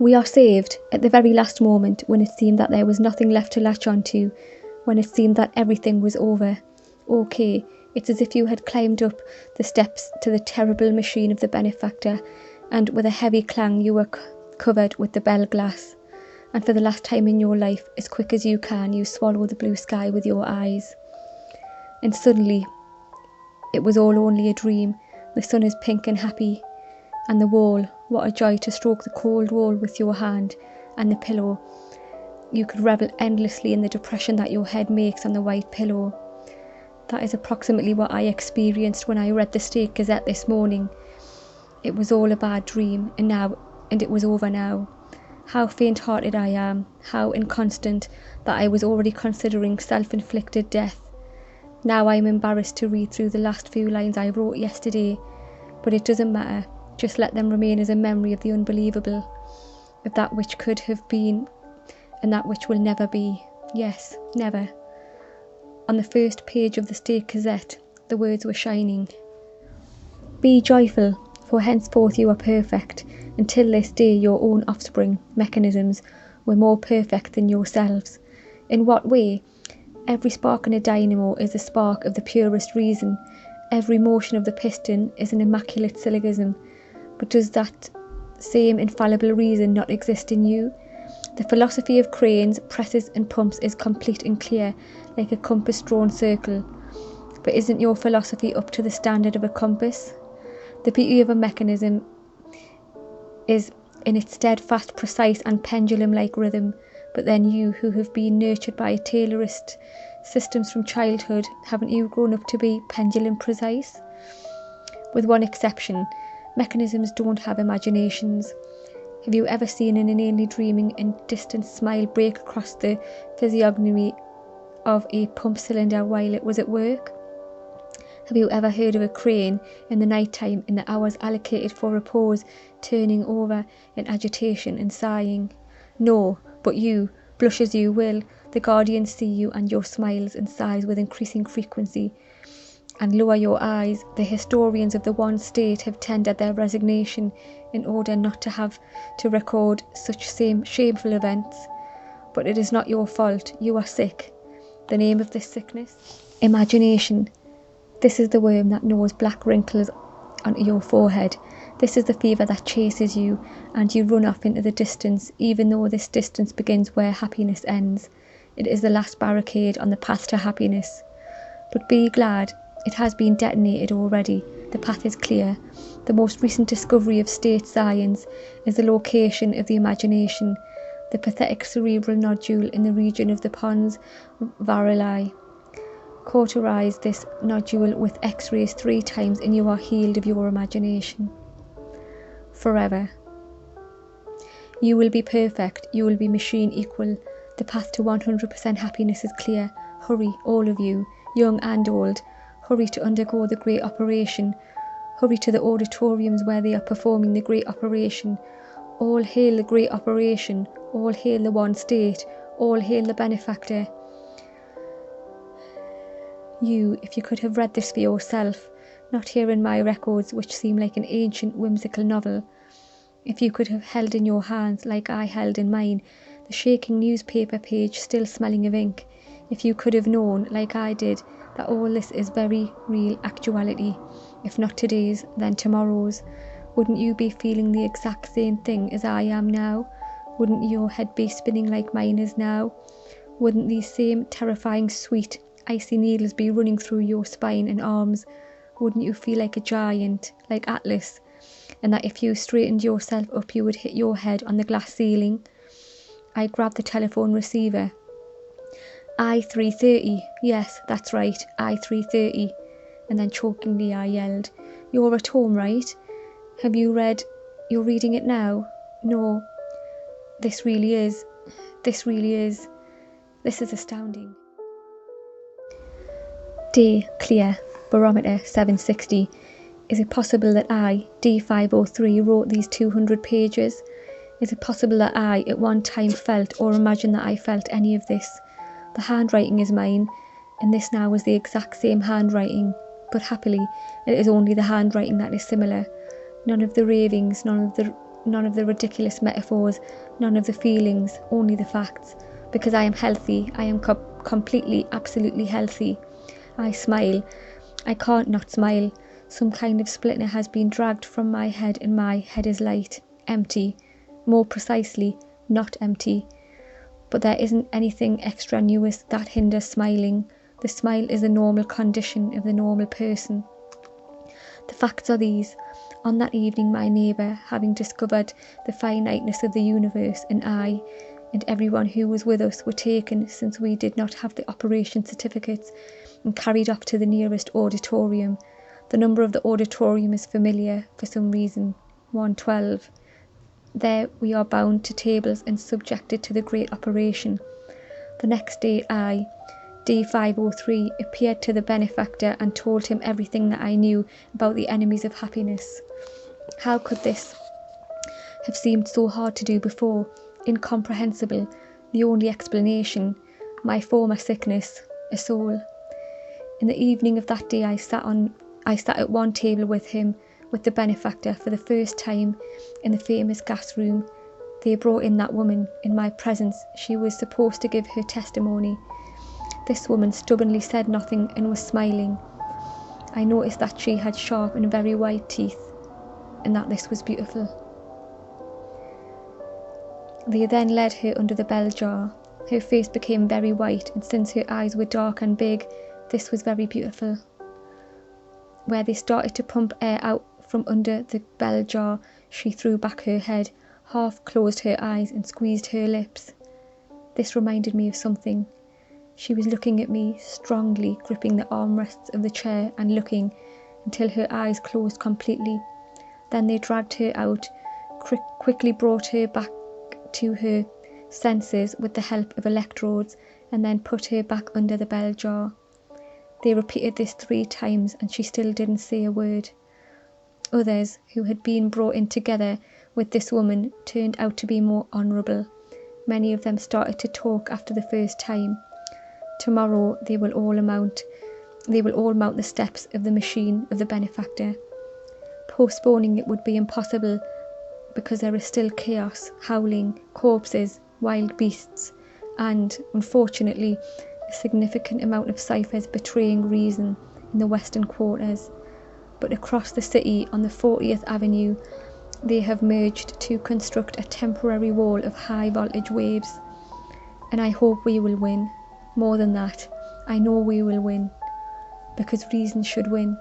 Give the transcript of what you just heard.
We are saved at the very last moment, when it seemed that there was nothing left to latch onto, when it seemed that everything was over. Okay, it's as if you had climbed up the steps to the terrible machine of the benefactor, and with a heavy clang you were covered with the bell glass. And for the last time in your life, as quick as you can, you swallow the blue sky with your eyes. And suddenly, it was all only a dream. The sun is pink and happy, and the wall, what a joy to stroke the cold wall with your hand, and the pillow. You could revel endlessly in the depression that your head makes on the white pillow. That is approximately what I experienced when I read the State Gazette this morning. It was all a bad dream, and it was over now. How faint-hearted I am, how inconstant that I was already considering self-inflicted death. Now I am embarrassed to read through the last few lines I wrote yesterday, but it doesn't matter. Just let them remain as a memory of the unbelievable, of that which could have been and that which will never be. Yes, never. On the first page of the State Gazette, the words were shining. Be joyful, for henceforth you are perfect. Until this day your own offspring, mechanisms, were more perfect than yourselves. In what way? Every spark in a dynamo is a spark of the purest reason. Every motion of the piston is an immaculate syllogism. But does that same infallible reason not exist in you? The philosophy of cranes, presses and pumps is complete and clear, like a compass-drawn circle. But isn't your philosophy up to the standard of a compass? The beauty of a mechanism is in its steadfast, precise and pendulum-like rhythm. But then you, who have been nurtured by tailorist systems from childhood, haven't you grown up to be pendulum precise? With one exception, mechanisms don't have imaginations. Have you ever seen an inanely dreaming and distant smile break across the physiognomy of a pump cylinder while it was at work? Have you ever heard of a crane in the night time, in the hours allocated for repose, turning over in agitation and sighing? No, but you, blush as you will, the guardians see you and your smiles and sighs with increasing frequency. And lower your eyes, the historians of the one state have tendered their resignation in order not to have to record such shameful events. But it is not your fault, you are sick. The name of this sickness? Imagination. This is the worm that gnaws black wrinkles onto your forehead. This is the fever that chases you, and you run off into the distance, even though this distance begins where happiness ends. It is the last barricade on the path to happiness. But be glad, it has been detonated already. The path is clear. The most recent discovery of state science is the location of the imagination, the pathetic cerebral nodule in the region of the pons varicali. Cauterize this nodule with X-rays 3 times and you are healed of your imagination. Forever. You will be perfect, you will be machine equal. The path to 100% happiness is clear. Hurry, all of you, young and old. Hurry to undergo the great operation. Hurry to the auditoriums where they are performing the great operation. All hail the great operation. All hail the one state. All hail the benefactor. You, if you could have read this for yourself, not here in my records which seem like an ancient whimsical novel, if you could have held in your hands, like I held in mine, the shaking newspaper page still smelling of ink, if you could have known, like I did, that all this is very real actuality, if not today's, then tomorrow's, wouldn't you be feeling the exact same thing as I am now? Wouldn't your head be spinning like mine is now? Wouldn't these same terrifying, sweet, icy needles be running through your spine and arms? Wouldn't you feel like a giant, like Atlas, and that if you straightened yourself up you would hit your head on the glass ceiling? I grabbed the telephone receiver. I-330, yes, that's right, I-330. And then chokingly I yelled, "You're at home, right? Have you read? You're reading it now? No. This really is. This is astounding." Day clear, barometer 760. Is it possible that I, D503, wrote these 200 pages? Is it possible that I, at one time, felt or imagined that I felt any of this? The handwriting is mine, and this now is the exact same handwriting, but happily, it is only the handwriting that is similar. None of the ravings, none of the none of the ridiculous metaphors, none of the feelings, only the facts. Because I am healthy, I am completely, absolutely healthy. I smile. I can't not smile. Some kind of splinter has been dragged from my head, and my head is light, empty. More precisely, not empty. But there isn't anything extraneous that hinders smiling. The smile is a normal condition of the normal person. The facts are these. On that evening, my neighbour, having discovered the finiteness of the universe, and I, and everyone who was with us, were taken, since we did not have the operation certificates, and carried off to the nearest auditorium. The number of the auditorium is familiar, for some reason, 112. There we are bound to tables and subjected to the great operation. The next day I, D503, appeared to the benefactor and told him everything that I knew about the enemies of happiness. How could this have seemed so hard to do before? Incomprehensible. The only explanation, my former sickness, a soul. In the evening of that day I sat at one table with him, with the benefactor, for the first time, in the famous gas room. They brought in that woman, in my presence. She was supposed to give her testimony. This woman stubbornly said nothing and was smiling. I noticed that she had sharp and very white teeth, and that this was beautiful. They then led her under the bell jar. Her face became very white, and since her eyes were dark and big, this was very beautiful. Where they started to pump air out from under the bell jar, she threw back her head, half closed her eyes, and squeezed her lips. This reminded me of something. She was looking at me, strongly gripping the armrests of the chair and looking until her eyes closed completely. Then they dragged her out, quickly brought her back to her senses with the help of electrodes, and then put her back under the bell jar. They repeated this 3 times, and she still didn't say a word. Others, who had been brought in together with this woman, turned out to be more honourable. Many of them started to talk after the first time. Tomorrow they will all mount the steps of the machine of the benefactor. Postponing it would be impossible, because there is still chaos, howling, corpses, wild beasts, and, unfortunately, a significant amount of ciphers betraying reason in the western quarters. But across the city, on the 40th Avenue, they have merged to construct a temporary wall of high-voltage waves. And I hope we will win. More than that, I know we will win, because reason should win.